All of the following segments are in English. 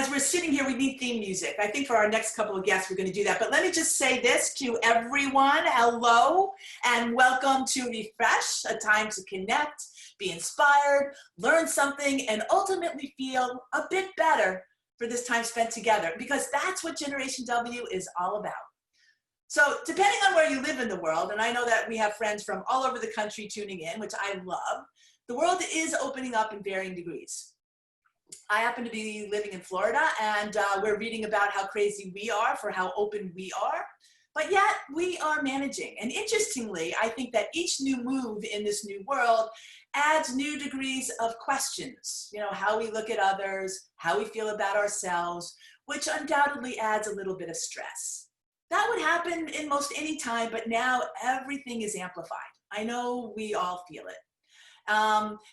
as we're sitting here, we need theme music. I think for our next couple of guests, we're going to do that. But let me just say this to everyone. Hello and welcome to Refresh, a time to connect, be inspired, learn something, and ultimately feel a bit better for this time spent together, because that's what Generation W is all about. So depending on where you live in the world, and I know that we have friends from all over the country tuning in, which I love, the world is opening up in varying degrees. I happen to be living in Florida, and we're reading about how crazy we are for how open we are, but yet we are managing. And interestingly, I think that each new move in this new world adds new degrees of questions, you know, how we look at others, how we feel about ourselves, which undoubtedly adds a little bit of stress. That would happen in most any time, but now everything is amplified. I know we all feel it.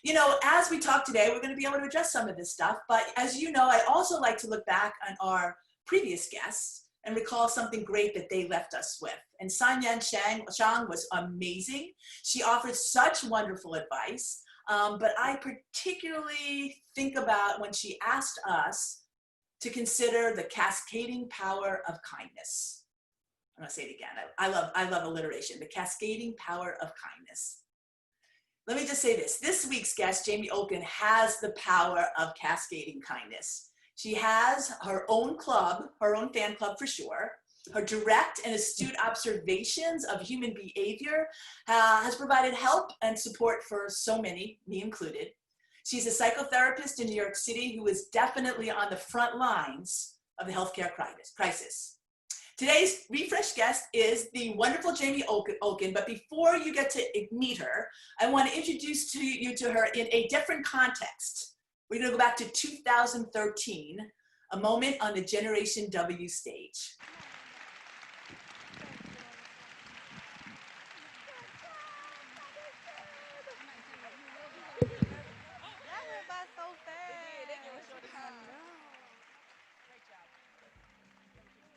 You know, as we talk today, we're going to be able to address some of this stuff, but as you know, I also like to look back on our previous guests and recall something great that they left us with. And Sanyan Shang was amazing. She offered such wonderful advice, but I particularly think about when she asked us to consider the cascading power of kindness. I'm going to say it again. I love alliteration, the cascading power of kindness. Let me just say this. This week's guest, Jamie Olken, has the power of cascading kindness. She has her own club, her own fan club for sure. Her direct and astute observations of human behavior has provided help and support for so many, me included. She's a psychotherapist in New York City who is definitely on the front lines of the healthcare crisis. Today's Refresh guest is the wonderful Jamie Olken, but before you get to meet her, I want to introduce you to her in a different context. We're going to go back to 2013, a moment on the Generation W stage.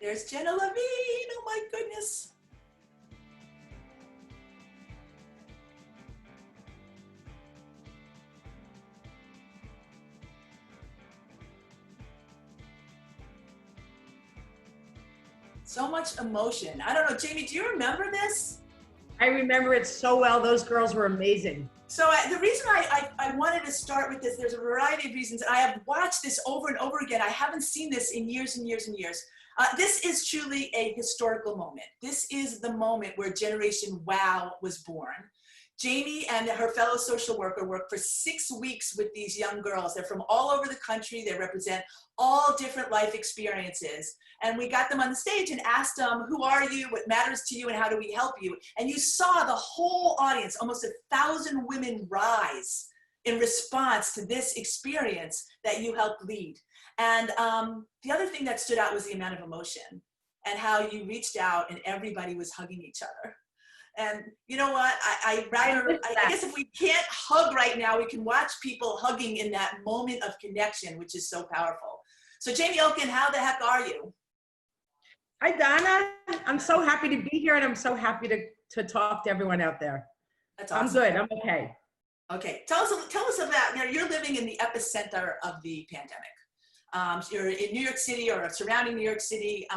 There's Jenna Levine, oh my goodness. So much emotion. I don't know, Jamie, do you remember this? I remember it so well. Those girls were amazing. So the reason I wanted to start with this, there's a variety of reasons. I have watched this over and over again. I haven't seen this in years and years and years. This is truly a historical moment. This is the moment where Generation WOW was born. Jamie and her fellow social worker worked for 6 weeks with these young girls. They're from all over the country. They represent all different life experiences. And we got them on the stage and asked them, who are you, what matters to you, and how do we help you? And you saw the whole audience, almost 1,000 women rise in response to this experience that you helped lead. And the other thing that stood out was the amount of emotion and how you reached out and everybody was hugging each other. And you know what, I guess if we can't hug right now, we can watch people hugging in that moment of connection, which is so powerful. So Jamie Olken, how the heck are you? Hi, Donna. I'm so happy to be here, and I'm so happy to talk to everyone out there. That's awesome. I'm good, I'm okay. Okay, tell us about, you know, you're living in the epicenter of the pandemic. You're in New York City or surrounding New York City.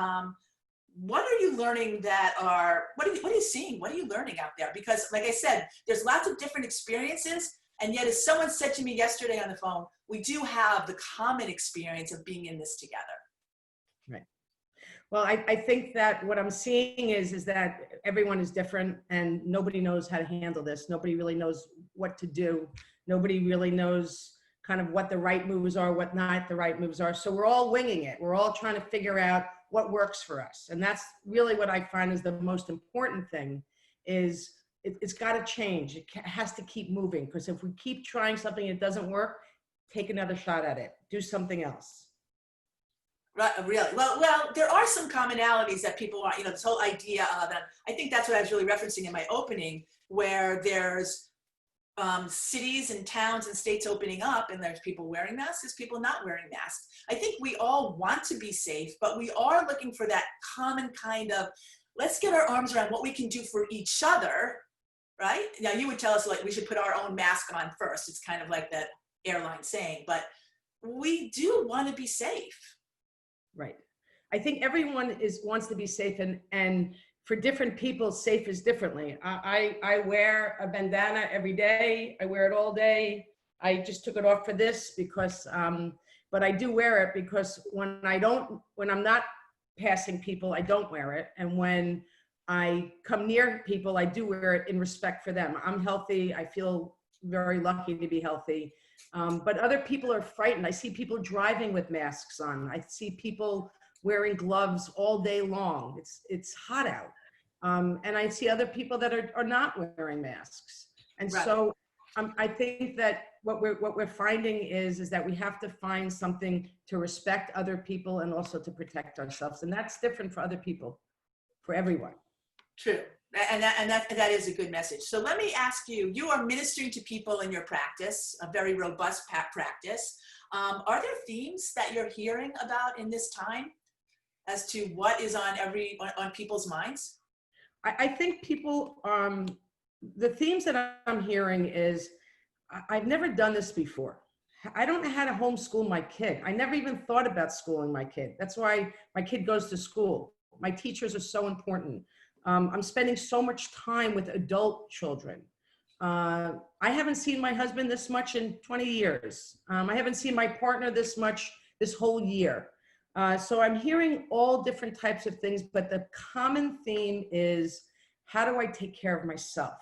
What are you learning what are you seeing? What are you learning out there? Because like I said, there's lots of different experiences. And yet, as someone said to me yesterday on the phone, we do have the common experience of being in this together. Right. Well, I think that what I'm seeing is that everyone is different and nobody knows how to handle this. Nobody really knows what to do. Nobody really knows kind of what the right moves are, what not the right moves are. So we're all winging it. We're all trying to figure out what works for us. And that's really what I find is the most important thing is it's got to change. It has to keep moving, because if we keep trying something and it doesn't work, take another shot at it. Do something else. Right, really? Well, there are some commonalities that people want, you know, this whole idea of, and I think that's what I was really referencing in my opening, where there's cities and towns and states opening up and there's people wearing masks, there's people not wearing masks. I think we all want to be safe, but we are looking for that common kind of, let's get our arms around what we can do for each other, right? Now you would tell us like we should put our own mask on first. It's kind of like that airline saying, but we do want to be safe. Right. I think everyone wants to be safe, and for different people, safe is differently. I wear a bandana every day. I wear it all day. I just took it off for this because, but I do wear it because when I'm not passing people, I don't wear it. And when I come near people, I do wear it in respect for them. I'm healthy. I feel very lucky to be healthy. But other people are frightened. I see people driving with masks on. I see people wearing gloves all day long. It's hot out. And I see other people that are not wearing masks. And Right. so I think that what we're finding is that we have to find something to respect other people and also to protect ourselves. And that's different for other people, for everyone. True. And that is a good message. So let me ask you, you are ministering to people in your practice, a very robust practice. Are there themes that you're hearing about in this time as to what is on people's minds? I think people, the themes that I'm hearing is, I've never done this before. I don't know how to homeschool my kid. I never even thought about schooling my kid. That's why my kid goes to school. My teachers are so important. I'm spending so much time with adult children. I haven't seen my husband this much in 20 years. I haven't seen my partner this much this whole year. So I'm hearing all different types of things, but the common theme is, how do I take care of myself?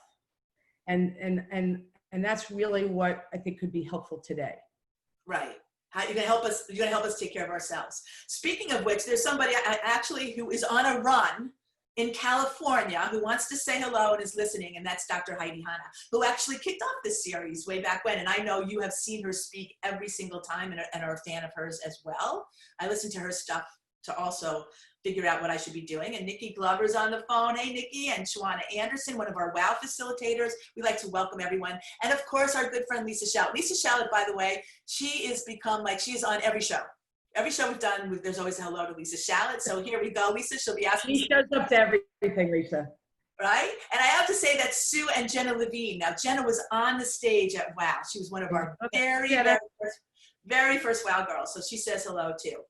And that's really what I think could be helpful today. Right. How you're gonna help us? You're gonna help us take care of ourselves. Speaking of which, there's somebody actually who is on a run in California who wants to say hello and is listening, and that's Dr. Heidi Hanna, who actually kicked off this series way back when. And I know you have seen her speak every single time and are a fan of hers as well. I listen to her stuff to also figure out what I should be doing. And Nikki Glover's on the phone. Hey, Nikki. And Shawana Anderson, one of our WOW facilitators. We like to welcome everyone. And of course, our good friend, Lisa Shallett. Lisa Shallett, by the way, she is on every show. Every show we've done, there's always a hello to Lisa Shallett. So here we go. Lisa, she'll be asking. She shows up to everything, Lisa. Right? And I have to say that Sue and Jenna Levine. Now, Jenna was on the stage at WOW. She was one of our very first WOW girls. So she says hello too.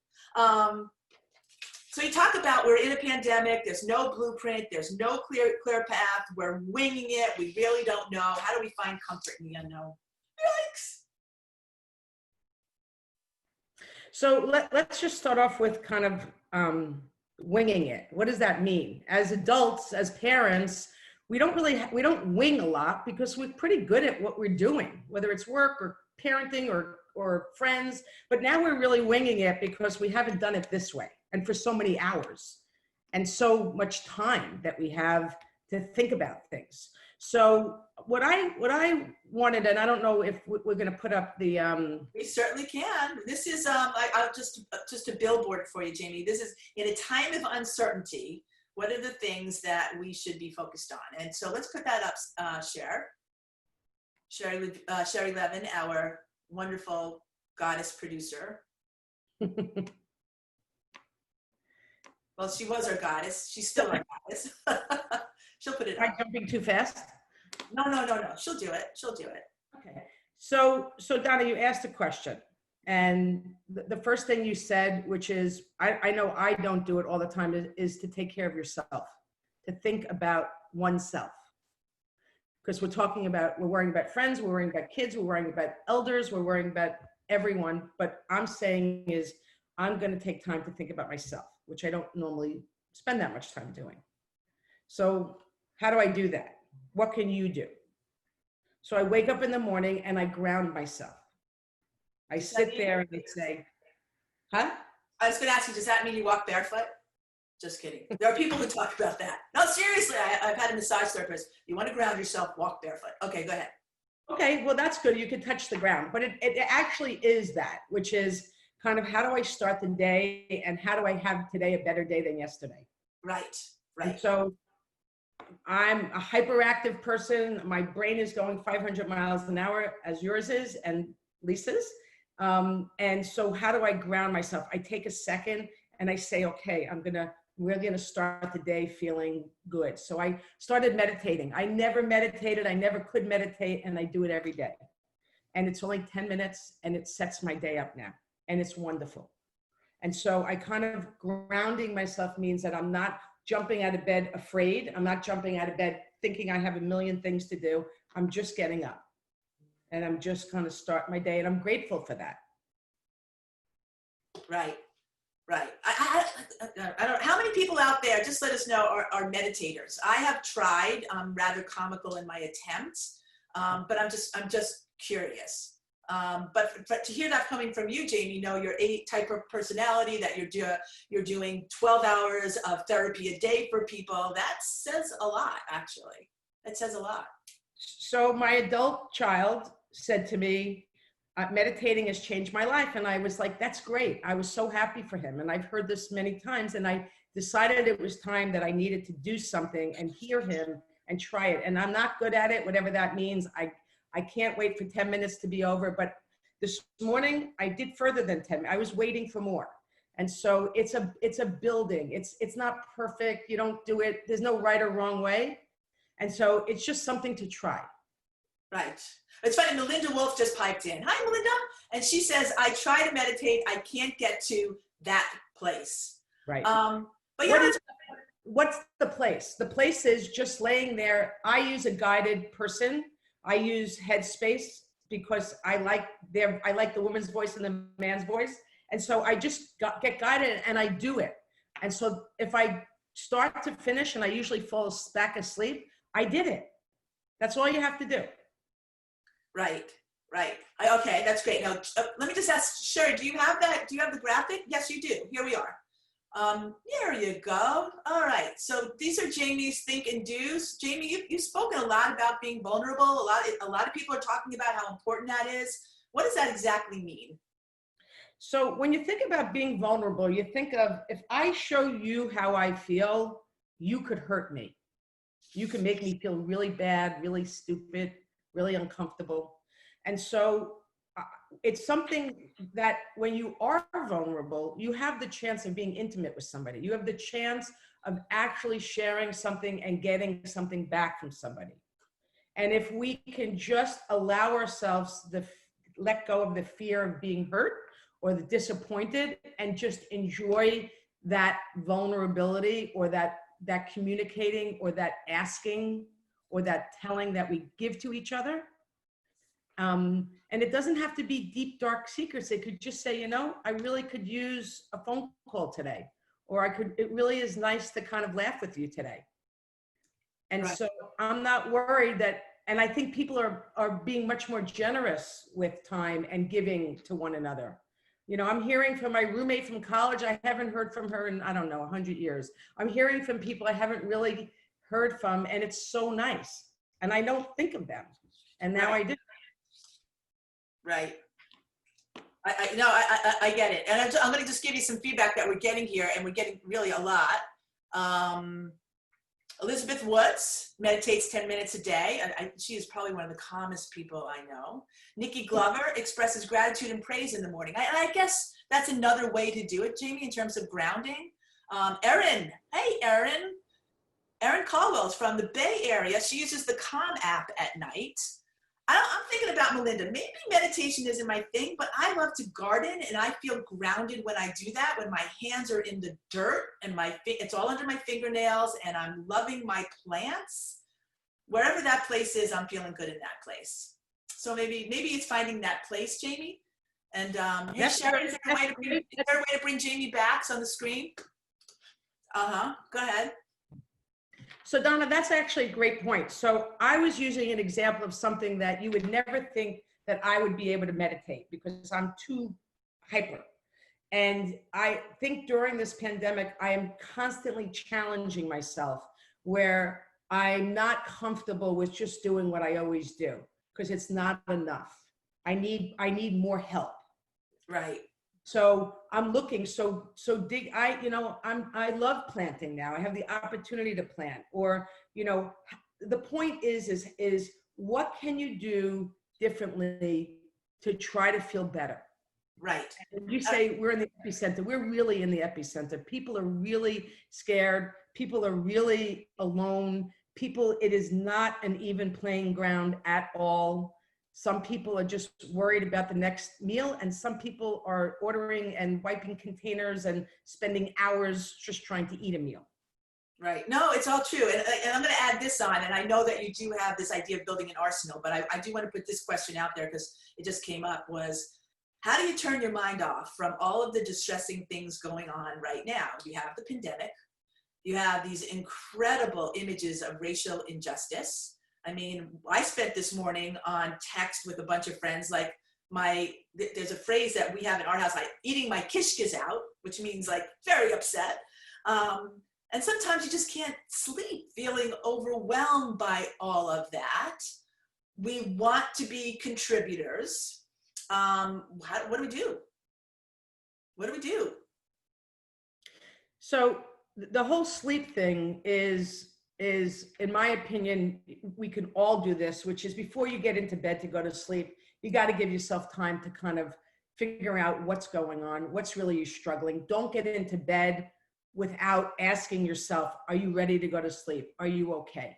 So you talk about, we're in a pandemic. There's no blueprint. There's no clear path. We're winging it. We really don't know. How do we find comfort in the unknown? Yikes. So let's just start off with kind of winging it. What does that mean? As adults, as parents, we don't wing a lot because we're pretty good at what we're doing, whether it's work or parenting or friends. But now we're really winging it because we haven't done it this way and for so many hours and so much time that we have to think about things. So what I wanted, and I don't know if we're going to put up the. We certainly can. This is I'll just a billboard for you, Jamie. This is, in a time of uncertainty, what are the things that we should be focused on? And so let's put that up, Sherry Levin, our wonderful goddess producer. Well, she was our goddess. She's still our goddess. She'll put it up. Am I jumping too fast? No. She'll do it. Okay. So Donna, you asked a question. And the first thing you said, which is, I know I don't do it all the time, is to take care of yourself, to think about oneself. Because we're worrying about friends, we're worrying about kids, we're worrying about elders, we're worrying about everyone. But I'm saying is, I'm going to take time to think about myself, which I don't normally spend that much time doing. So how do I do that? What can you do? So I wake up in the morning and I ground myself. I sit there and I say, huh? I was going to ask you, does that mean you walk barefoot? Just kidding. There are people who talk about that. No, seriously, I've had a massage therapist. You want to ground yourself, walk barefoot. Okay, go ahead. Okay, well, that's good. You can touch the ground. But it actually is that, which is kind of, how do I start the day and how do I have today a better day than yesterday? Right. And so I'm a hyperactive person. My brain is going 500 miles an hour, as yours is and Lisa's. And so how do I ground myself? I take a second and I say, okay, we're going to start the day feeling good. So I started meditating. I never meditated. I never could meditate, and I do it every day. And it's only 10 minutes and it sets my day up now. And it's wonderful. And so I kind of grounding myself means that I'm not jumping out of bed afraid. I'm not jumping out of bed thinking I have a million things to do. I'm just getting up and I'm just going to start my day. And I'm grateful for that. Right. Right. I don't. How many people out there? Just let us know. Are meditators? I have tried. I'm rather comical in my attempts, but I'm just curious. But to hear that coming from you, Jamie, you're a type of personality that you're doing 12 hours of therapy a day for people. That says a lot, actually. It says a lot. So my adult child said to me, meditating has changed my life. And I was like, that's great. I was so happy for him. And I've heard this many times. And I decided it was time that I needed to do something and hear him and try it. And I'm not good at it, whatever that means. I can't wait for 10 minutes to be over. But this morning I did further than 10 minutes. I was waiting for more. And so it's a building. It's not perfect. You don't do it. There's no right or wrong way. And so it's just something to try. Right. It's funny, Melinda Wolf just piped in. Hi, Melinda. And she says, I try to meditate. I can't get to that place. Right. But yeah. What's the place? The place is just laying there. I use a guided person. I use Headspace because I like the woman's voice and the man's voice. And so I just get guided and I do it. And so if I start to finish and I usually fall back asleep, I did it. That's all you have to do. Right. Okay, that's great. Now, let me just ask, Sherry, do you have that? Do you have the graphic? Yes, you do. Here we are. There you go. All right. So these are Jamie's think and do's. Jamie, you've spoken a lot about being vulnerable. A lot of people are talking about how important that is. What does that exactly mean? So when you think about being vulnerable, you think of, if I show you how I feel, you could hurt me. You can make me feel really bad, really stupid, really uncomfortable. And so it's something that when you are vulnerable, you have the chance of being intimate with somebody. You have the chance of actually sharing something and getting something back from somebody. And if we can just allow ourselves let go of the fear of being hurt or the disappointed and just enjoy that vulnerability or that communicating or that asking or that telling that we give to each other. And it doesn't have to be deep, dark secrets. It could just say, I really could use a phone call today, or it really is nice to kind of laugh with you today. And right. So I'm not worried and I think people are being much more generous with time and giving to one another. I'm hearing from my roommate from college. I haven't heard from her in, 100 years. I'm hearing from people I haven't really heard from, and it's so nice. And I don't think of them. And now I do. Right. I get it. And I'm going to just give you some feedback that we're getting here, and we're getting really a lot. Elizabeth Woods meditates 10 minutes a day. She is probably one of the calmest people I know. Nikki Glover expresses gratitude and praise in the morning. I guess that's another way to do it, Jamie, in terms of grounding. Erin, hey, Erin. Erin Caldwell is from the Bay Area. She uses the Calm app at night. I'm thinking about Melinda. Maybe meditation isn't my thing, but I love to garden, and I feel grounded when I do that, when my hands are in the dirt and it's all under my fingernails, and I'm loving my plants. Wherever that place is, I'm feeling good in that place. So maybe it's finding that place, Jamie. And hey, Sharon, is there a way to bring Jamie back on the screen? Go ahead. So Donna, that's actually a great point. So I was using an example of something that you would never think that I would be able to meditate because I'm too hyper. And I think during this pandemic, I am constantly challenging myself where I'm not comfortable with just doing what I always do because it's not enough. I need more help. Right. So I'm looking, I love planting now. I have the opportunity to plant, or, the point is what can you do differently to try to feel better? Right. And you say we're in the epicenter. We're really in the epicenter. People are really scared. People are really alone. It is not an even playing ground at all. Some people are just worried about the next meal, and some people are ordering and wiping containers and spending hours just trying to eat a meal. Right. No, it's all true. And I'm going to add this on, and I know that you do have this idea of building an arsenal, but I do want to put this question out there because it just came up, was how do you turn your mind off from all of the distressing things going on right now? You have the pandemic. You have these incredible images of racial injustice. I mean, I spent this morning on text with a bunch of friends, like there's a phrase that we have in our house, like eating my kishkas out, which means like very upset. And sometimes you just can't sleep, feeling overwhelmed by all of that. We want to be contributors. What do we do? What do we do? So the whole sleep thing is, in my opinion, we can all do this, which is before you get into bed to go to sleep, you got to give yourself time to kind of figure out what's going on, what's really you struggling. Don't get into bed without asking yourself, are you ready to go to sleep? Are you okay?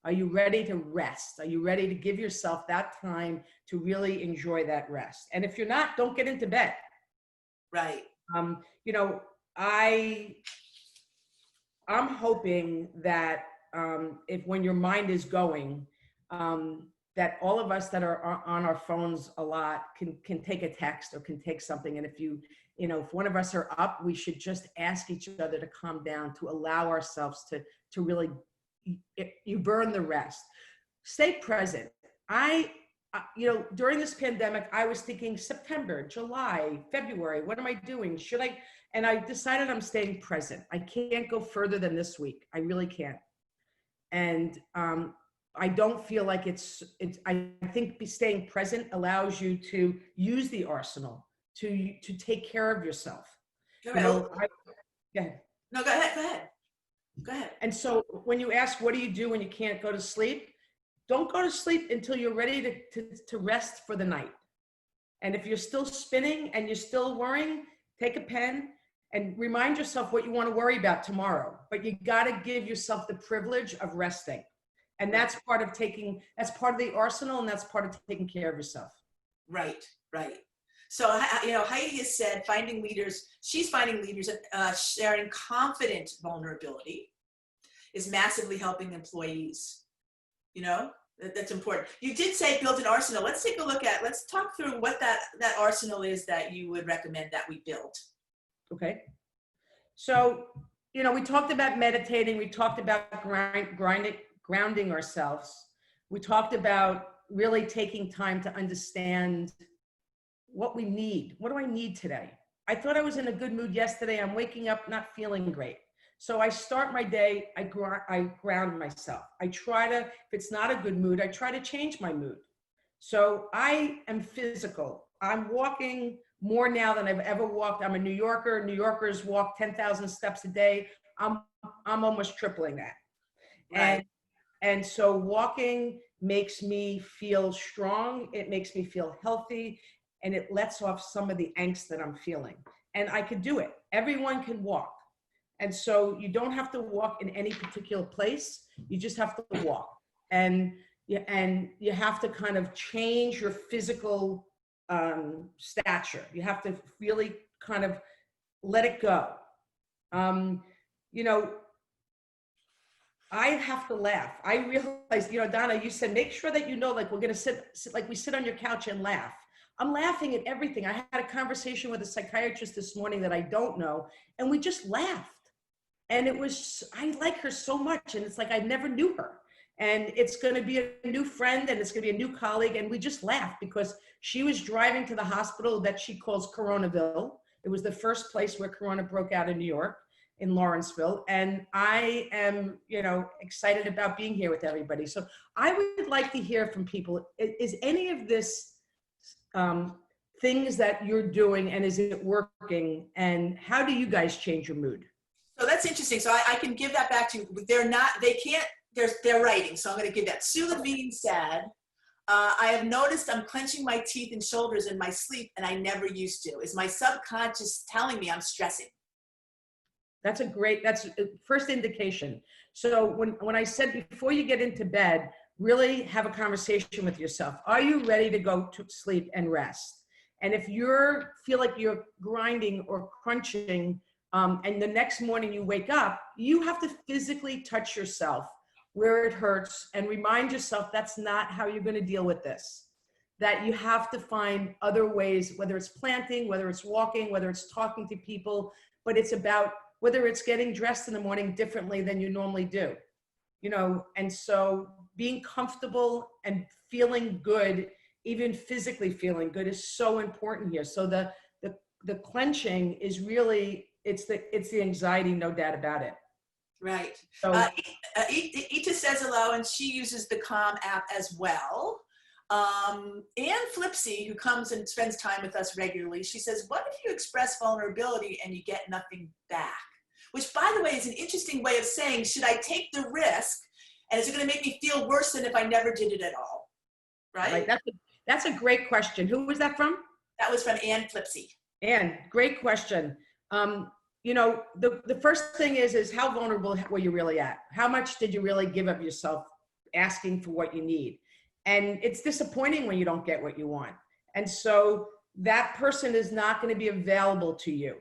Are you ready to rest? Are you ready to give yourself that time to really enjoy that rest? And if you're not, don't get into bed. Right. You know, I'm hoping that if when your mind is going, that all of us that are on our phones a lot can take a text or can take something. And if one of us are up, we should just ask each other to calm down, to allow ourselves to really, you burn the rest. Stay present. During this pandemic, I was thinking September, July, February, what am I doing? And I decided I'm staying present. I can't go further than this week. I really can't. And I don't feel like I think staying present allows you to use the arsenal to take care of yourself. Go ahead. No, go ahead. And so when you ask, what do you do when you can't go to sleep? Don't go to sleep until you're ready to rest for the night. And if you're still spinning and you're still worrying, take a pen and remind yourself what you want to worry about tomorrow. But you got to give yourself the privilege of resting. And that's part of the arsenal, and that's part of taking care of yourself. Right. So, Heidi has said she's finding leaders sharing confident vulnerability is massively helping employees. That's important. You did say build an arsenal. Let's talk through what that arsenal is that you would recommend that we build. Okay. So, we talked about meditating. We talked about grounding ourselves. We talked about really taking time to understand what we need. What do I need today? I thought I was in a good mood yesterday. I'm waking up not feeling great. So I start my day, I ground myself. I try to, if it's not a good mood, I try to change my mood. So I am physical. I'm walking more now than I've ever walked. I'm a New Yorker. New Yorkers walk 10,000 steps a day. I'm almost tripling that. Right. And so walking makes me feel strong. It makes me feel healthy, and it lets off some of the angst that I'm feeling. And I could do it. Everyone can walk. And so you don't have to walk in any particular place. You just have to walk. And you have to kind of change your physical stature. You have to really kind of let it go. I have to laugh. I realized, Donna, you said, make sure that like we're going to sit like we sit on your couch and laugh. I'm laughing at everything. I had a conversation with a psychiatrist this morning that I don't know, and we just laughed. And I like her so much. And it's like, I never knew her. And it's going to be a new friend, and it's going to be a new colleague. And we just laughed because she was driving to the hospital that she calls Coronaville. It was the first place where Corona broke out in New York, in Lawrenceville. And I am, excited about being here with everybody. So I would like to hear from people. Is any of this things that you're doing, and is it working? And how do you guys change your mood? So that's interesting. So I can give that back to you. They're writing. So I'm going to give that. Sue Levine said, I have noticed I'm clenching my teeth and shoulders in my sleep, and I never used to. Is my subconscious telling me I'm stressing? That's a first indication. So when I said before you get into bed, really have a conversation with yourself. Are you ready to go to sleep and rest? And if you feel like you're grinding or crunching, and the next morning you wake up, you have to physically touch yourself where it hurts and remind yourself that's not how you're going to deal with this. That you have to find other ways, whether it's planting, whether it's walking, whether it's talking to people, but it's about whether it's getting dressed in the morning differently than you normally do. You know, and so being comfortable and feeling good, even physically feeling good, is so important here. So the clenching is really, it's the anxiety, no doubt about it. Right. So Ita says hello, and she uses the Calm app as well. Anne Flipsy, who comes and spends time with us regularly, she says, what if you express vulnerability and you get nothing back? Which, by the way, is an interesting way of saying, should I take the risk, and is it going to make me feel worse than if I never did it at all? Right? That's a great question. Who was that from? That was from Anne Flipsy. Anne, great question. You know, the first thing is how vulnerable were you really at? How much did you really give of yourself asking for what you need? And it's disappointing when you don't get what you want. And so that person is not going to be available to you.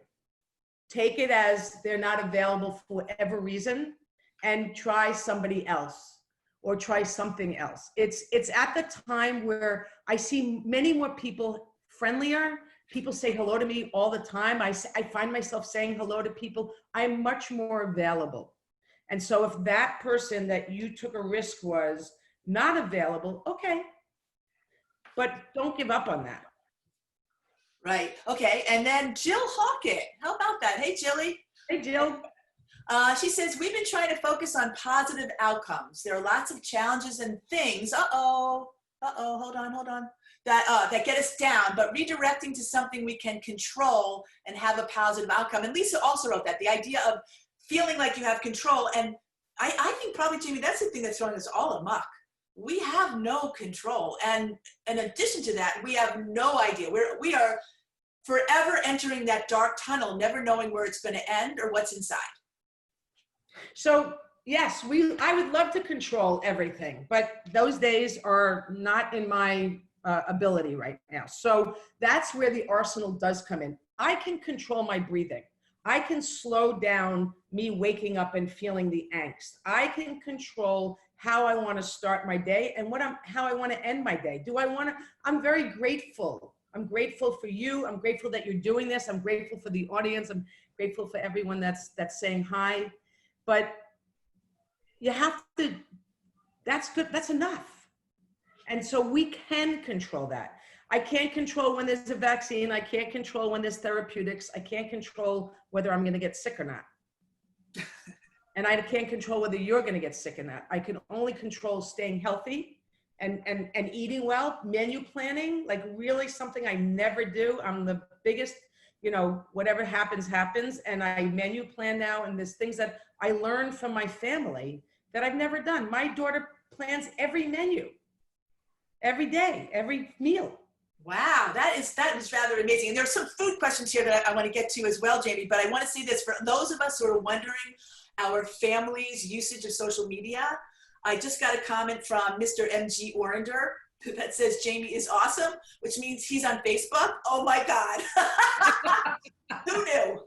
Take it as they're not available for whatever reason, and try somebody else or try something else. It's at the time where I see many more people friendlier. People say hello to me all the time. I find myself saying hello to people. I'm much more available. And so if that person that you took a risk was not available, okay, but don't give up on that. Right. Okay. And then Jill Hawkett. How about that? Hey, Jilly. Hey, Jill. She says, we've been trying to focus on positive outcomes. There are lots of challenges and things. Hold on. That get us down, but redirecting to something we can control and have a positive outcome. And Lisa also wrote that, the idea of feeling like you have control. And I think probably, Jamie, that's the thing that's throwing us all amok. We have no control. And in addition to that, we have no idea. We are forever entering that dark tunnel, never knowing where it's going to end or what's inside. So yes, I would love to control everything, but those days are not in my ability right now. So that's where the arsenal does come in. I can control my breathing. I can slow down me waking up and feeling the angst. I can control how I want to start my day and how I want to end my day. I'm very grateful. I'm grateful for you. I'm grateful that you're doing this. I'm grateful for the audience. I'm grateful for everyone that's saying hi. But you have to, that's good. That's enough. And so we can control that. I can't control when there's a vaccine. I can't control when there's therapeutics. I can't control whether I'm going to get sick or not. And I can't control whether you're going to get sick or not. I can only control staying healthy and eating well, menu planning, like really something I never do. I'm the biggest, whatever happens, happens. And I menu plan now. And there's things that I learned from my family that I've never done. My daughter plans every menu, every day, every meal. Wow, that is rather amazing. And there's some food questions here that I want to get to as well, Jamie, but I want to say this for those of us who are wondering our family's usage of social media. I just got a comment from Mr. MG Orender that says Jamie is awesome, which means he's on Facebook. Oh my God. Who knew?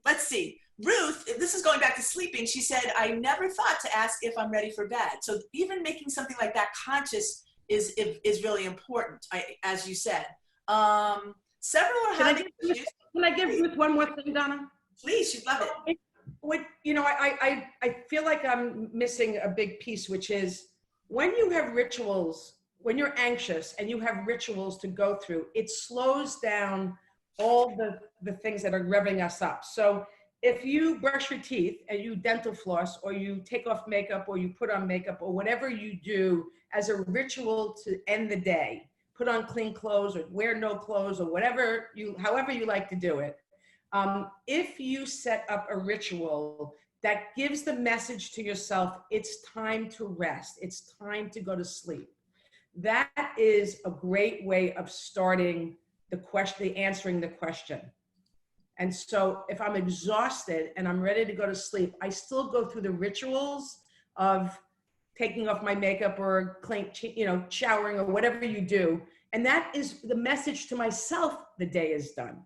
Let's see. Ruth, this is going back to sleeping. She said, I never thought to ask if I'm ready for bed. So even making something like that conscious is really important, as you said. Several are having issues. Can I give Ruth one more thing, Donna? Please, she'd love it. I feel like I'm missing a big piece, which is when you have rituals, when you're anxious and you have rituals to go through, it slows down all the things that are revving us up. So if you brush your teeth and you dental floss, or you take off makeup, or you put on makeup, or whatever you do as a ritual to end the day, put on clean clothes or wear no clothes, or however you like to do it. If you set up a ritual that gives the message to yourself, it's time to rest, it's time to go to sleep. That is a great way of starting answering the question. And so if I'm exhausted and I'm ready to go to sleep, I still go through the rituals of taking off my makeup or showering or whatever you do. And that is the message to myself, the day is done.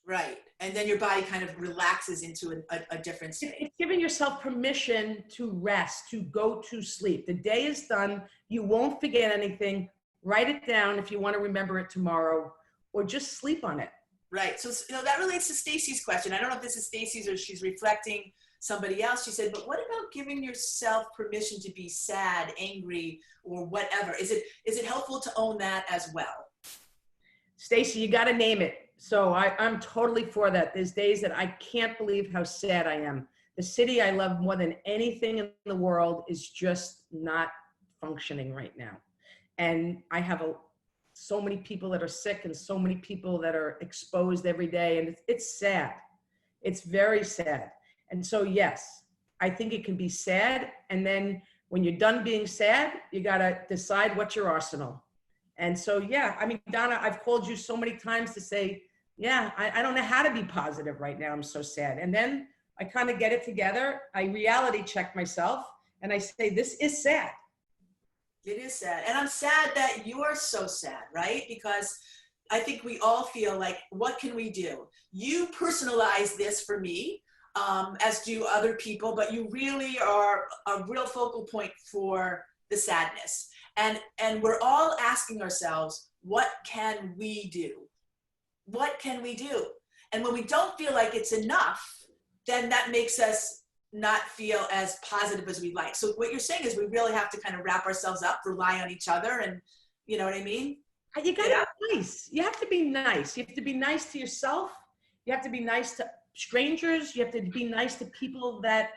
Right. And then your body kind of relaxes into a different state. It's giving yourself permission to rest, to go to sleep. The day is done. You won't forget anything. Write it down if you want to remember it tomorrow, or just sleep on it. Right. So, that relates to Stacy's question. I don't know if this is Stacy's or she's reflecting somebody else. She said, but what about giving yourself permission to be sad, angry, or whatever? Is it helpful to own that as well? Stacy, you got to name it. So I'm totally for that. There's days that I can't believe how sad I am. The city I love more than anything in the world is just not functioning right now. And I have so many people that are sick and so many people that are exposed every day. And it's sad. It's very sad. And so, yes, I think it can be sad. And then when you're done being sad, you got to decide what's your arsenal. And so, yeah, I mean, Donna, I've called you so many times to say, yeah, I don't know how to be positive right now. I'm so sad. And then I kind of get it together. I reality check myself and I say, this is sad. It is sad. And I'm sad that you are so sad, right? Because I think we all feel like, what can we do? You personalize this for me, as do other people, but you really are a real focal point for the sadness. And we're all asking ourselves, what can we do? What can we do? And when we don't feel like it's enough, then that makes us not feel as positive as we'd like. So what you're saying is we really have to kind of wrap ourselves up, rely on each other, and you know what I mean? You gotta be nice. You have to be nice. You have to be nice to yourself. You have to be nice to strangers. You have to be nice to people that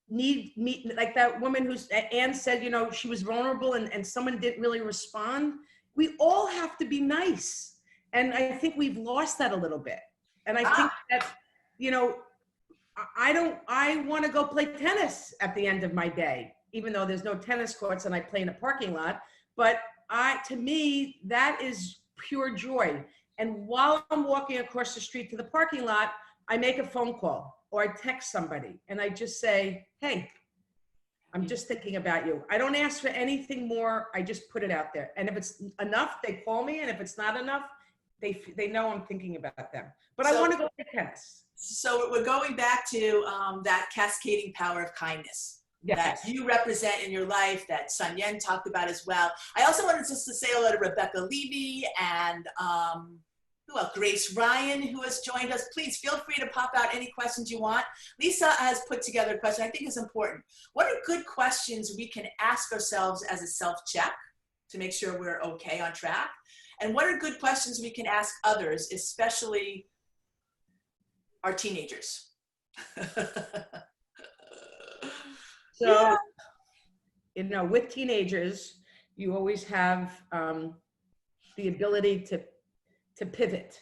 need me, like that woman who's, Anne said, she was vulnerable and someone didn't really respond. We all have to be nice. And I think we've lost that a little bit. And I think that, I want to go play tennis at the end of my day, even though there's no tennis courts and I play in a parking lot. But to me, that is pure joy. And while I'm walking across the street to the parking lot, I make a phone call or I text somebody and I just say, hey, I'm just thinking about you. I don't ask for anything more. I just put it out there. And if it's enough, they call me. And if it's not enough, they know I'm thinking about them. But I want to go play tennis. So we're going back to that cascading power of kindness. Yes. That you represent in your life, that Sun Yen talked about as well. I also wanted just to say hello to Rebecca Levy and who else? Grace Ryan, who has joined us. Please feel free to pop out any questions you want. Lisa has put together a question I think is important. What are good questions we can ask ourselves as a self-check to make sure we're okay on track? And what are good questions we can ask others, especially our teenagers? So, with teenagers, you always have the ability to pivot,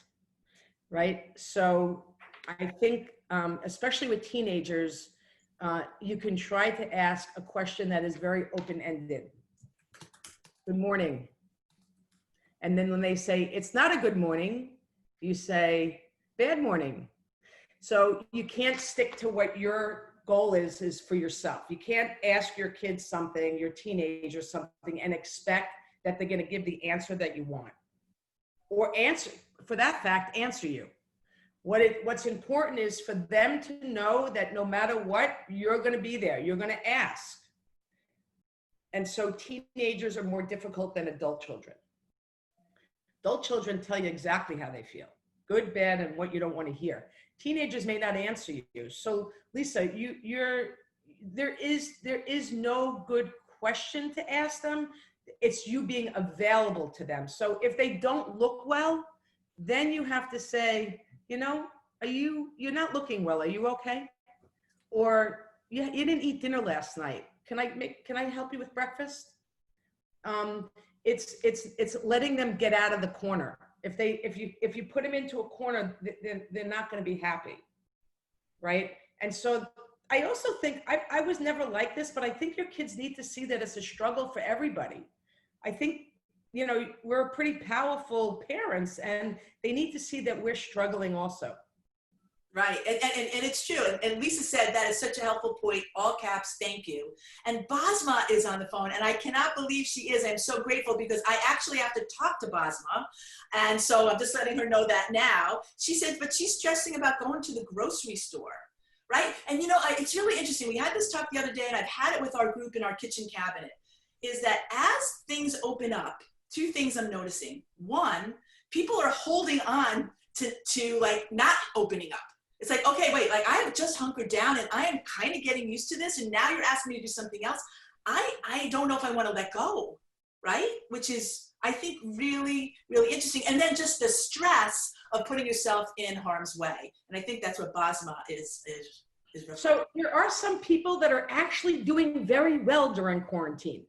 right? So I think, especially with teenagers, you can try to ask a question that is very open-ended. Good morning. And then when they say, it's not a good morning, you say, bad morning. So you can't stick to what your goal is for yourself. You can't ask your kids something, your teenager something, and expect that they're going to give the answer that you want. Or answer, for that fact, answer you. What's important is for them to know that no matter what, you're going to be there. You're going to ask. And so teenagers are more difficult than adult children. Adult children tell you exactly how they feel, good, bad, and what you don't want to hear. Teenagers may not answer you. So Lisa, there is no good question to ask them. It's you being available to them. So if they don't look well, then you have to say, you're not looking well. Are you okay? Or you didn't eat dinner last night. Can I help you with breakfast? It's letting them get out of the corner. If you put them into a corner, they're not going to be happy, right? And so I also think I was never like this, but I think your kids need to see that it's a struggle for everybody. I think we're pretty powerful parents, and they need to see that we're struggling also. Right, and it's true. And Lisa said that is such a helpful point. All caps, thank you. And Basma is on the phone, and I cannot believe she is. I'm so grateful because I actually have to talk to Basma, and so I'm just letting her know that now. She said, but she's stressing about going to the grocery store, right? And you know, it's really interesting. We had this talk the other day, and I've had it with our group in our kitchen cabinet. Is that as things open up, two things I'm noticing. One, people are holding on to like not opening up. It's like, okay, wait, like I have just hunkered down and I am kind of getting used to this. And now you're asking me to do something else. I don't know if I want to let go, right? Which is, I think, really, really interesting. And then just the stress of putting yourself in harm's way. And I think that's what Basma is. So there are some people that are actually doing very well during quarantine.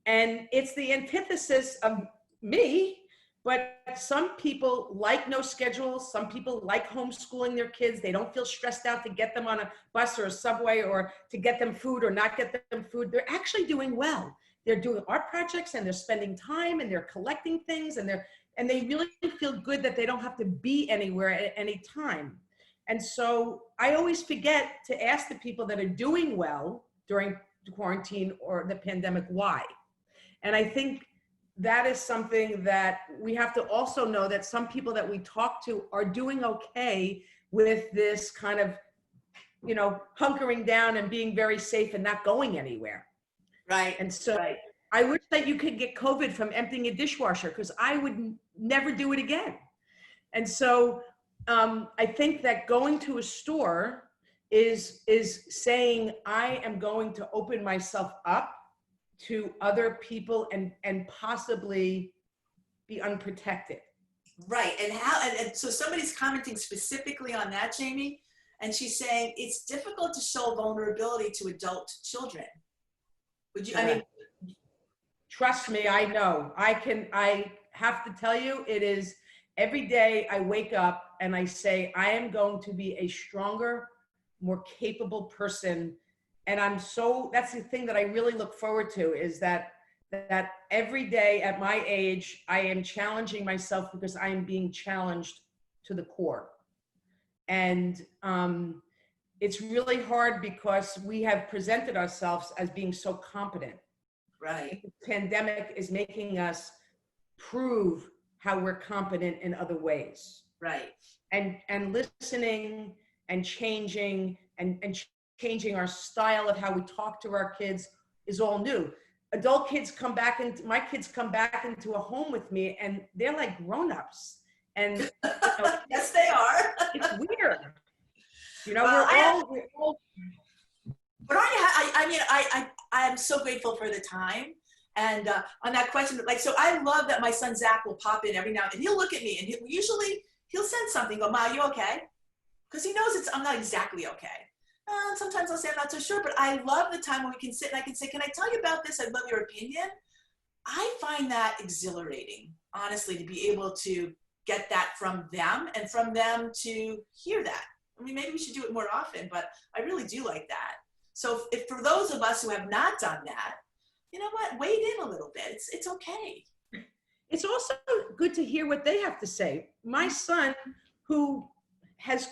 And it's the antithesis of me. But some people like no schedule. Some people like homeschooling their kids. They don't feel stressed out to get them on a bus or a subway or to get them food or not get them food. They're actually doing well. They're doing art projects and they're spending time and they're collecting things and they really feel good that they don't have to be anywhere at any time. And so I always forget to ask the people that are doing well during quarantine or the pandemic, why? And I think that is something that we have to also know, that some people that we talk to are doing okay with this kind of, you know, hunkering down and being very safe and not going anywhere. Right. And so right. I wish that you could get COVID from emptying a dishwasher, because I would never do it again. And so I think that going to a store is saying, I am going to open myself up to other people and possibly be unprotected. Right, and so somebody's commenting specifically on that, Jamie, and she's saying it's difficult to show vulnerability to adult children. Would you, I mean. Trust me, I know. I have to tell you, it is every day I wake up and I say, I am going to be a stronger, more capable person. And that's the thing that I really look forward to, is that every day at my age, I am challenging myself because I am being challenged to the core. And it's really hard because we have presented ourselves as being so competent. Right. The pandemic is making us prove how we're competent in other ways. Right. And listening and changing and changing our style of how we talk to our kids is all new. Adult kids come back into, my kids come back into a home with me and they're like grown-ups. And you know, yes, they are. It's weird. You know, well, we're all but I am so grateful for the time. And on that question, like, so I love that my son Zach will pop in every now and then. He'll look at me and he'll send something, go, Ma, you okay? Because he knows I'm not exactly okay. Sometimes I'll say I'm not so sure, but I love the time when we can sit and I can say, can I tell you about this? I'd love your opinion. I find that exhilarating, honestly, to be able to get that from them and from them to hear that. I mean, maybe we should do it more often, but I really do like that. So if for those of us who have not done that, you know what, wade in a little bit. It's okay. It's also good to hear what they have to say. My son, who has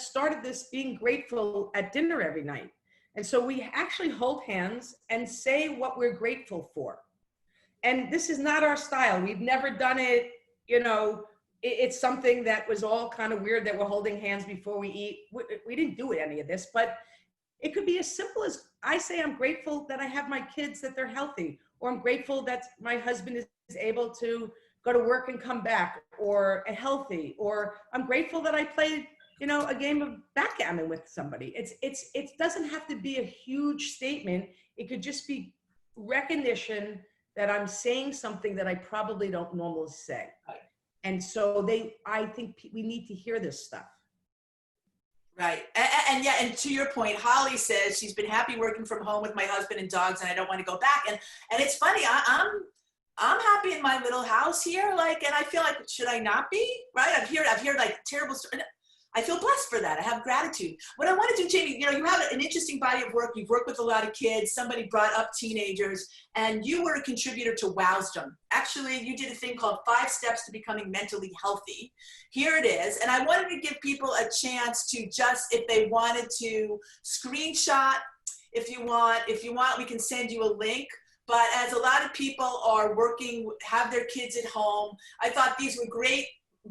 started this being grateful at dinner every night. And so we actually hold hands and say what we're grateful for. And this is not our style. We've never done it, you know, it's something that was all kind of weird that we're holding hands before we eat. We didn't do any of this, but it could be as simple as I say, I'm grateful that I have my kids, that they're healthy, or I'm grateful that my husband is able to go to work and come back, or healthy, or I'm grateful that I played, you know, a game of backgammon with somebody. It doesn't have to be a huge statement. It could just be recognition that I'm saying something that I probably don't normally say. Right. And so I think we need to hear this stuff. Right. And yeah, and to your point, Holly says she's been happy working from home with my husband and dogs, and I don't want to go back. And it's funny, I'm happy in my little house here, like, and I feel like, should I not be? Right? I've heard like terrible stories. I feel blessed for that. I have gratitude. What I want to do, Jamie, you know, you have an interesting body of work. You've worked with a lot of kids. Somebody brought up teenagers, and you were a contributor to Wowsdom. Actually, you did a thing called 5 Steps to Becoming Mentally Healthy. Here it is. And I wanted to give people a chance to just, if they wanted to screenshot, if you want, we can send you a link. But as a lot of people are working, have their kids at home, I thought these were great,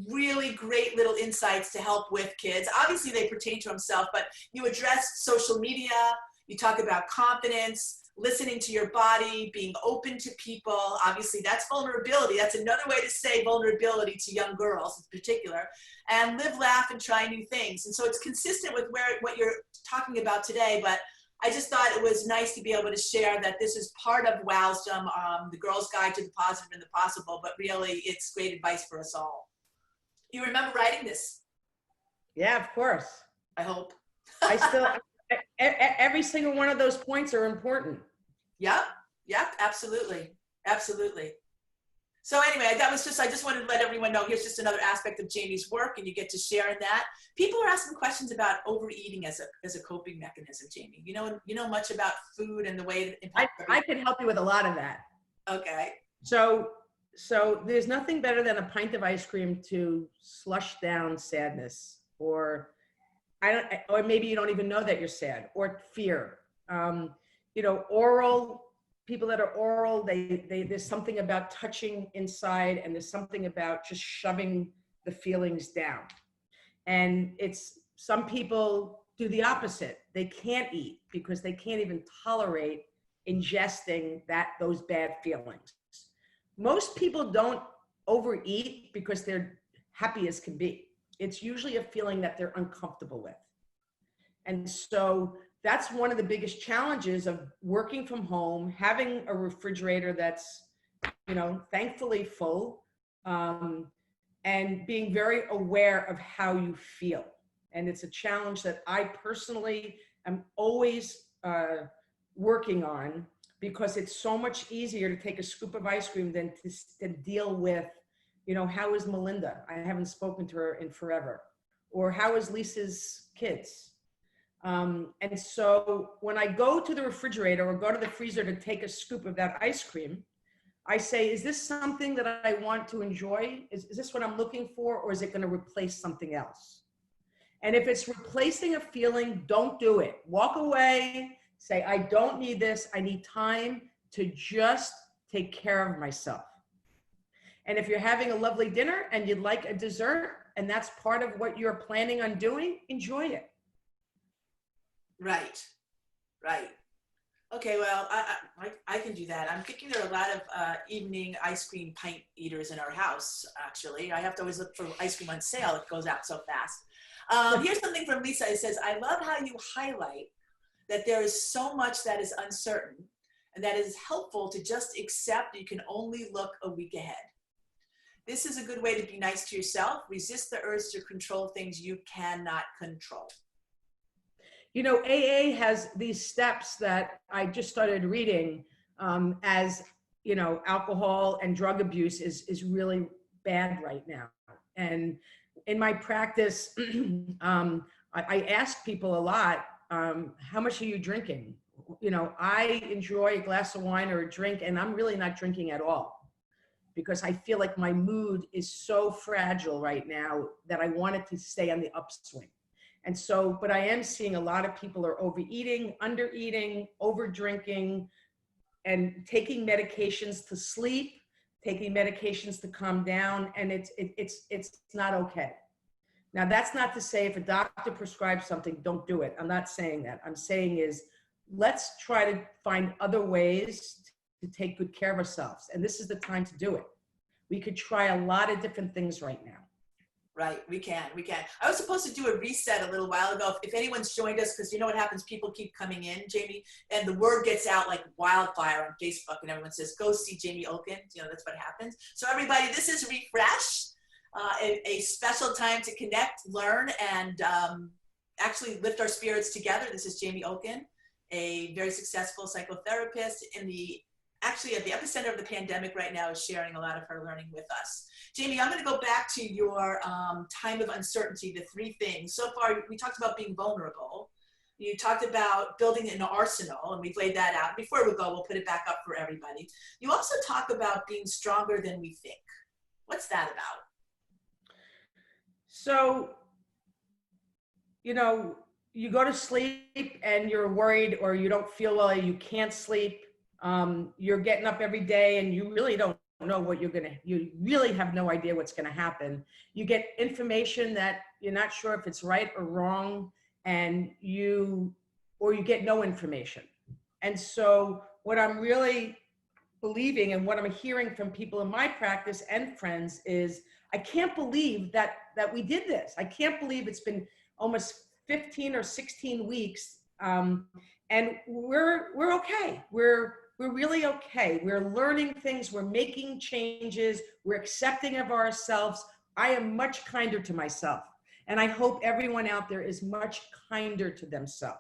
really great little insights to help with kids. Obviously they pertain to himself, but you address social media, you talk about confidence, listening to your body, being open to people. Obviously that's vulnerability. That's another way to say vulnerability to young girls in particular. And live, laugh, and try new things. And so it's consistent with what you're talking about today, but I just thought it was nice to be able to share that this is part of Wowsdom, the Girl's Guide to the Positive and the Possible, but really it's great advice for us all. You remember writing this? Yeah, of course. I hope. I still, every single one of those points are important. Yep, absolutely, absolutely. So anyway, I just wanted to let everyone know, here's just another aspect of Jamie's work, and you get to share in that. People are asking questions about overeating as a coping mechanism, Jamie. You know much about food and the way it impacts I can help you with a lot of that. Okay. So there's nothing better than a pint of ice cream to slush down sadness, or maybe you don't even know that you're sad, or fear. People that are oral, there's something about touching inside, and there's something about just shoving the feelings down. And some people do the opposite. They can't eat because they can't even tolerate ingesting those bad feelings. Most people don't overeat because they're happy as can be. It's usually a feeling that they're uncomfortable with. And so that's one of the biggest challenges of working from home, having a refrigerator that's, thankfully full, and being very aware of how you feel. And it's a challenge that I personally am always working on, because it's so much easier to take a scoop of ice cream than to deal with, how is Melinda? I haven't spoken to her in forever. Or how is Lisa's kids? And so when I go to the refrigerator or go to the freezer to take a scoop of that ice cream, I say, is this something that I want to enjoy? Is this what I'm looking for? Or is it going to replace something else? And if it's replacing a feeling, don't do it. Walk away. Say, I don't need this. I need time to just take care of myself. And if you're having a lovely dinner and you'd like a dessert, and that's part of what you're planning on doing, enjoy it. Right. Okay, well, I can do that. I'm thinking there are a lot of evening ice cream pint eaters in our house, actually. I have to always look for ice cream on sale. It goes out so fast. Here's something from Lisa. It says, I love how you highlight that there is so much that is uncertain, and that it is helpful to just accept you can only look a week ahead. This is a good way to be nice to yourself. Resist the urge to control things you cannot control. AA has these steps that I just started reading, as, alcohol and drug abuse is really bad right now. And in my practice, I ask people a lot, how much are you drinking? I enjoy a glass of wine or a drink, and I'm really not drinking at all, because I feel like my mood is so fragile right now that I want it to stay on the upswing. And so, but I am seeing a lot of people are overeating, undereating, over drinking, and taking medications to sleep, taking medications to calm down, and it's not okay. Now, that's not to say if a doctor prescribes something, don't do it. I'm not saying that. I'm saying is, let's try to find other ways to take good care of ourselves. And this is the time to do it. We could try a lot of different things right now. Right, we can. I was supposed to do a reset a little while ago. If anyone's joined us, because you know what happens, people keep coming in, Jamie, and the word gets out like wildfire on Facebook, and everyone says, go see Jamie Olken. That's what happens. So everybody, this is Refresh, a special time to connect, learn, and actually lift our spirits together. This is Jamie Olken, a very successful psychotherapist in the actually at the epicenter of the pandemic right now, is sharing a lot of her learning with us. Jamie, I'm going to go back to your time of uncertainty, the three things. So far, we talked about being vulnerable. You talked about building an arsenal, and we've laid that out. Before we go, we'll put it back up for everybody. You also talk about being stronger than we think. What's that about? So, you know, you go to sleep and you're worried, or you don't feel well, you can't sleep. You're getting up every day and you really don't know what you really have no idea what's gonna happen. You get information that you're not sure if it's right or wrong, and you get no information. And so what I'm really believing, and what I'm hearing from people in my practice and friends, is I can't believe that we did this. I can't believe it's been almost 15 or 16 weeks, and we're okay. We're really okay. We're learning things. We're making changes. We're accepting of ourselves. I am much kinder to myself, and I hope everyone out there is much kinder to themselves.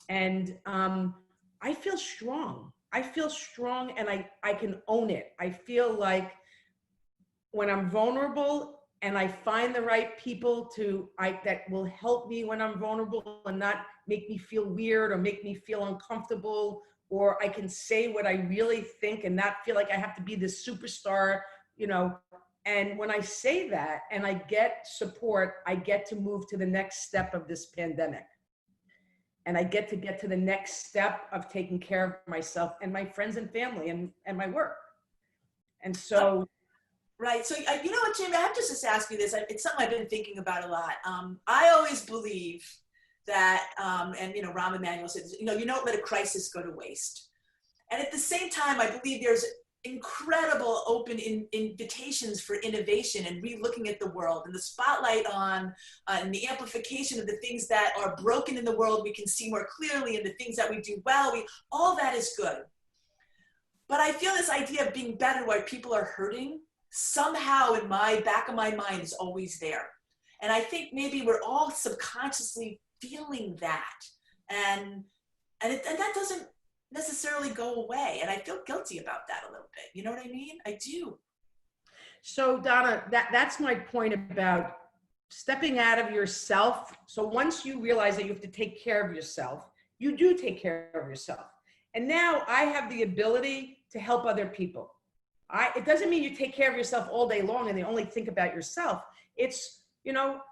And I feel strong. I feel strong, and I can own it. I feel like when I'm vulnerable and I find the right people that will help me when I'm vulnerable and not make me feel weird or make me feel uncomfortable, or I can say what I really think and not feel like I have to be this superstar, you know. And when I say that and I get support, I get to move to the next step of this pandemic. And I get to the next step of taking care of myself and my friends and family and my work. And so. Right. So, you know what, Jamie, I have to just ask you this. It's something I've been thinking about a lot. I always believe that, and, you know, Rahm Emanuel said, you don't let a crisis go to waste. And at the same time, I believe there's incredible open invitations for innovation and re-looking at the world, and the spotlight on and the amplification of the things that are broken in the world we can see more clearly, and the things that we do well, all that is good. But I feel this idea of being better where people are hurting somehow in my back of my mind is always there. And I think maybe we're all subconsciously feeling that, and that doesn't necessarily go away. And I feel guilty about that a little bit. You know what I mean? I do. So Donna, that's my point about stepping out of yourself. So once you realize that you have to take care of yourself, you do take care of yourself. And now I have the ability to help other people. It doesn't mean you take care of yourself all day long and you only think about yourself. It's,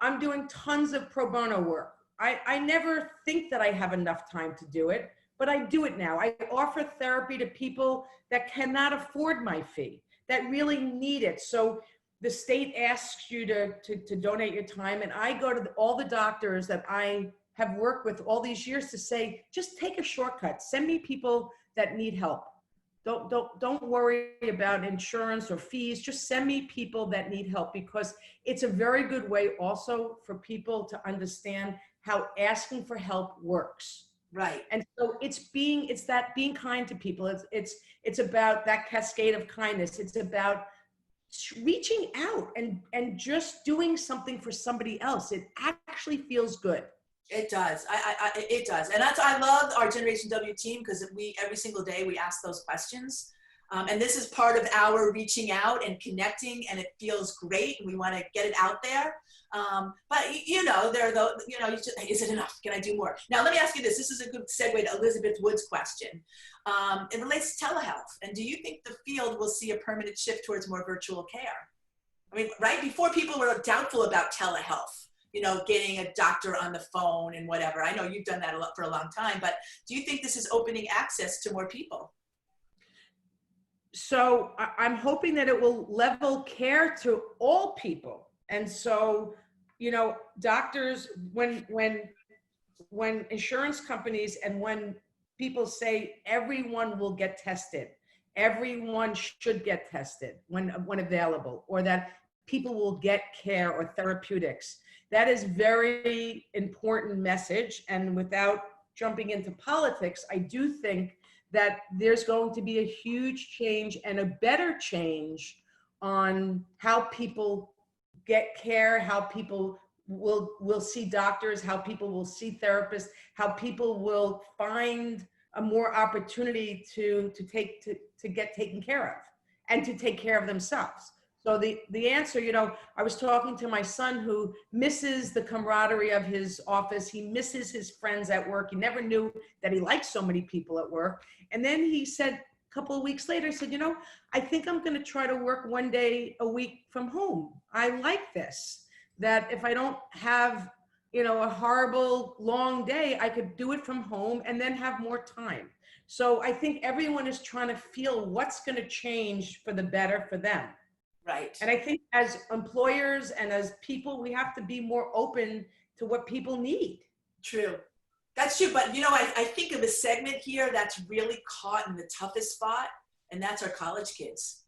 I'm doing tons of pro bono work. I never think that I have enough time to do it, but I do it now. I offer therapy to people that cannot afford my fee, that really need it. So the state asks you to donate your time, and I go to all the doctors that I have worked with all these years to say, just take a shortcut. Send me people that need help. Don't worry about insurance or fees. Just send me people that need help, because it's a very good way also for people to understand how asking for help works. Right. And so it's being kind to people. It's about that cascade of kindness. It's about reaching out and just doing something for somebody else. It actually feels good. It does. It does. And I love our Generation W team, because every single day we ask those questions. And this is part of our reaching out and connecting, and it feels great, and we want to get it out there. But is it enough? Can I do more? Now, let me ask you this. This is a good segue to Elizabeth Wood's question. It relates to telehealth. And do you think the field will see a permanent shift towards more virtual care? I mean, right before, people were doubtful about telehealth, getting a doctor on the phone and whatever. I know you've done that for a long time, but do you think this is opening access to more people? So I'm hoping that it will level care to all people. And so, doctors, when insurance companies and when people say everyone will get tested, everyone should get tested when available, or that people will get care or therapeutics, that is very important message. And without jumping into politics, I do think that there's going to be a huge change, and a better change, on how people get care, how people will see doctors, how people will see therapists, how people will find a more opportunity to get taken care of and to take care of themselves. So the answer, you know, I was talking to my son who misses the camaraderie of his office. He misses his friends at work. He never knew that he liked so many people at work. And then he said, a couple of weeks later, he said, you know, I think I'm going to try to work 1 day a week from home. I like this, that if I don't have, you know, a horrible long day, I could do it from home and then have more time. So I think everyone is trying to feel what's going to change for the better for them. Right. And I think as employers and as people, we have to be more open to what people need. True. That's true. But, you know, I think of a segment here that's really caught in the toughest spot, and that's our college kids.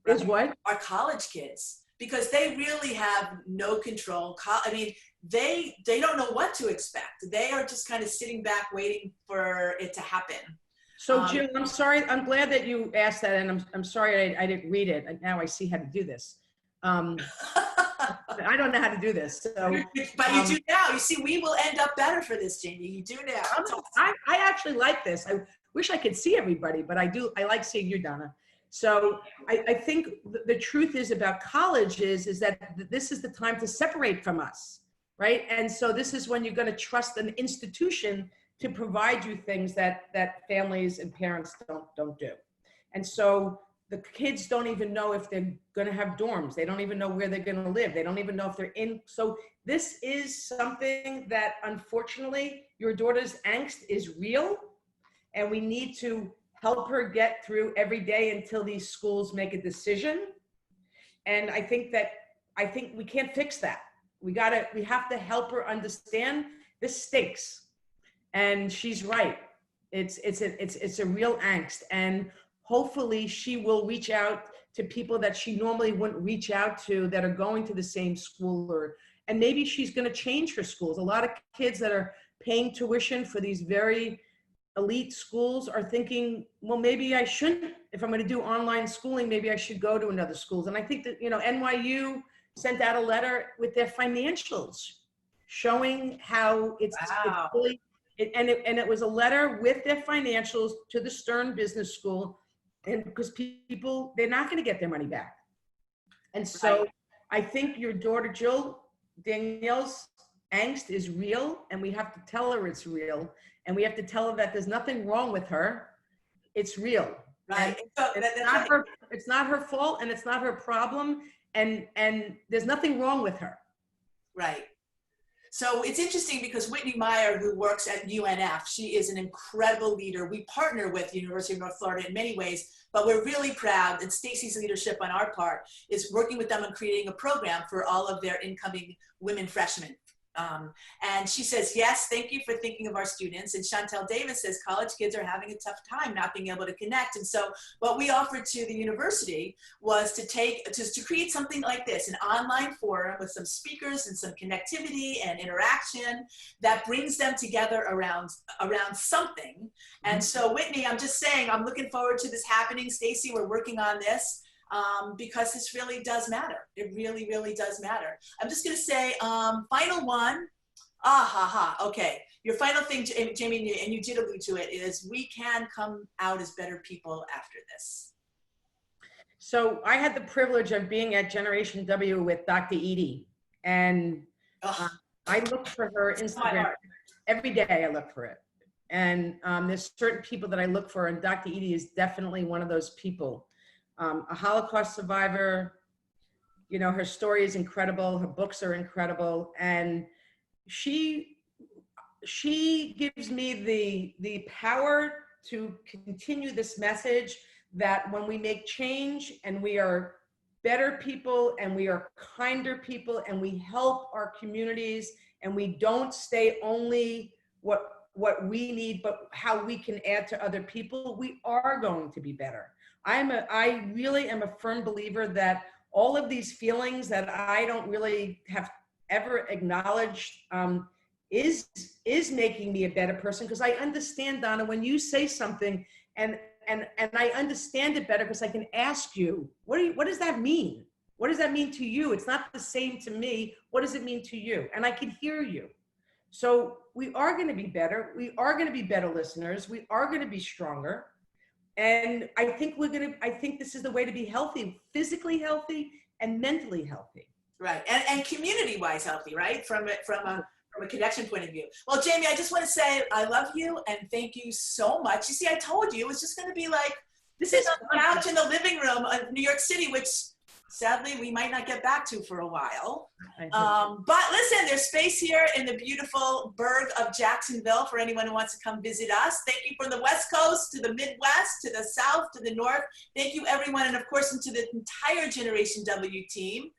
Right? Is what? Our college kids, because they really have no control. I mean, they don't know what to expect. They are just kind of sitting back waiting for it to happen. So Jim, I'm sorry. I'm glad that you asked that, and I'm sorry I didn't read it. Now I see how to do this. I don't know how to do this. So, but you do now. You see, we will end up better for this, Jamie. You do now. I actually like this. I wish I could see everybody, but I do. I like seeing you, Donna. So I think the truth is about college is that this is the time to separate from us, right? And so this is when you're going to trust an institution to provide you things that families and parents don't do. And so the kids don't even know if they're going to have dorms. They don't even know where they're going to live. They don't even know if they're in. So this is something that, unfortunately, your daughter's angst is real, and we need to help her get through every day until these schools make a decision. And I think we can't fix that. We have to help her understand this stinks. And she's right. It's a real angst, and hopefully she will reach out to people that she normally wouldn't reach out to that are going to the same school, and maybe she's going to change her schools. A lot of kids that are paying tuition for these very elite schools are thinking, well, maybe I shouldn't. If I'm going to do online schooling, maybe I should go to another schools. And I think that, you know, NYU sent out a letter with their financials showing how it's really. It was a letter with their financials to the Stern Business School, and because people, they're not going to get their money back. And so I think your daughter, Danielle's angst is real, and we have to tell her it's real, and we have to tell her that there's nothing wrong with her. It's real. Right. It's not her fault, and it's not her problem, and there's nothing wrong with her. Right. So it's interesting because Whitney Meyer, who works at UNF, she is an incredible leader. We partner with the University of North Florida in many ways, but we're really proud, and Stacy's leadership on our part is working with them on creating a program for all of their incoming women freshmen. And she says, yes, thank you for thinking of our students. And Chantel Davis says, college kids are having a tough time not being able to connect. And so what we offered to the university was to create something like this, an online forum with some speakers and some connectivity and interaction that brings them together around something. And so Whitney, I'm just saying, I'm looking forward to this happening. Stacy, we're working on this. Because this really does matter. It really, really does matter. I'm just going to say, final one. Okay. Your final thing, Jamie, and you did allude to it, is we can come out as better people after this. So I had the privilege of being at Generation W with Dr. Edie, and I look for her Instagram every day. I look for it. And there's certain people that I look for, and Dr. Edie is definitely one of those people. A Holocaust survivor, you know, her story is incredible. Her books are incredible. And she gives me the power to continue this message that when we make change and we are better people and we are kinder people and we help our communities and we don't stay only what we need, but how we can add to other people, we are going to be better. I really am a firm believer that all of these feelings that I don't really have ever acknowledged is making me a better person, because I understand, Donna, when you say something and I understand it better because I can ask you, what does that mean? What does that mean to you? It's not the same to me. What does it mean to you? And I can hear you. So we are going to be better. We are going to be better listeners. We are going to be stronger. And I think I think this is the way to be healthy, physically healthy and mentally healthy. Right. And community-wise healthy, right? From a connection point of view. Well, Jamie, I just want to say I love you and thank you so much. You see, I told you it was just going to be like this is on the couch in the living room of New York City, which sadly we might not get back to for a while. But listen, there's space here in the beautiful burg of Jacksonville for anyone who wants to come visit us. Thank you from the West Coast to the Midwest, to the South, to the North. Thank you, everyone, and of course, into the entire Generation W team.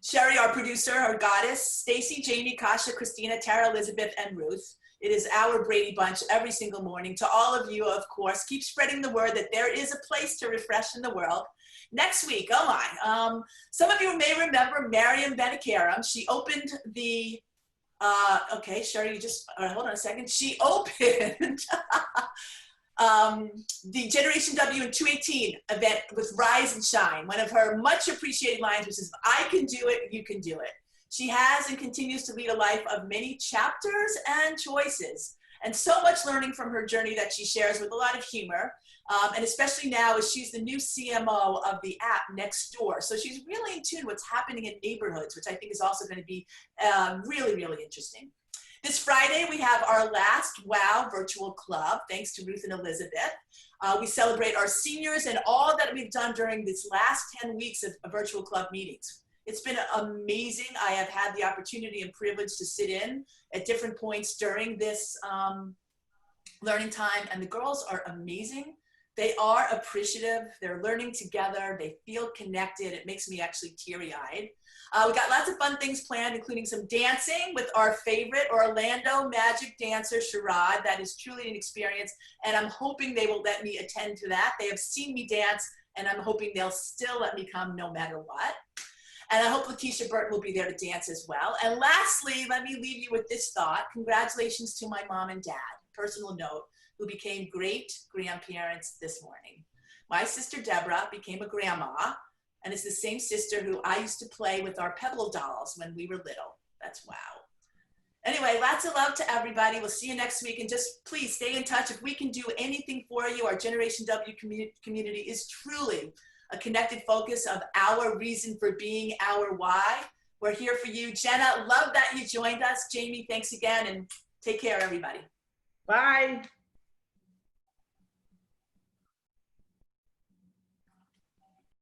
Sherry, our producer, our goddess, Stacy, Jamie, Kasha, Christina, Tara, Elizabeth, and Ruth. It is our Brady Bunch every single morning. To all of you, of course, keep spreading the word that there is a place to refresh in the world. Next week, oh my, some of you may remember Mariam Benakaram. She opened the, okay, Sherry, you just, hold on a second. She opened the Generation W in 2018 event with Rise and Shine, one of her much appreciated lines, which is, I can do it, you can do it. She has and continues to lead a life of many chapters and choices, and so much learning from her journey that she shares with a lot of humor, and especially now as she's the new CMO of the app Nextdoor. So she's really in tune with what's happening in neighborhoods, which I think is also going to be really, really interesting. This Friday, we have our last WOW virtual club, thanks to Ruth and Elizabeth. We celebrate our seniors and all that we've done during this last 10 weeks of virtual club meetings. It's been amazing. I have had the opportunity and privilege to sit in at different points during this learning time, and the girls are amazing. They are appreciative. They're learning together. They feel connected. It makes me actually teary-eyed. We got lots of fun things planned, including some dancing with our favorite Orlando magic dancer, Sherrod. That is truly an experience, and I'm hoping they will let me attend to that. They have seen me dance, and I'm hoping they'll still let me come no matter what. And I hope Letitia Burton will be there to dance as well. And lastly, let me leave you with this thought. Congratulations to my mom and dad, personal note, who became great grandparents this morning. My sister Deborah became a grandma, and it's the same sister who I used to play with our Pebble dolls when we were little. That's wow. Anyway, lots of love to everybody. We'll see you next week, and just please stay in touch. If we can do anything for you, our Generation W community is truly a connected focus of our reason for being, our why. We're here for you. Jenna, love that you joined us. Jamie, thanks again, and take care, everybody. Bye.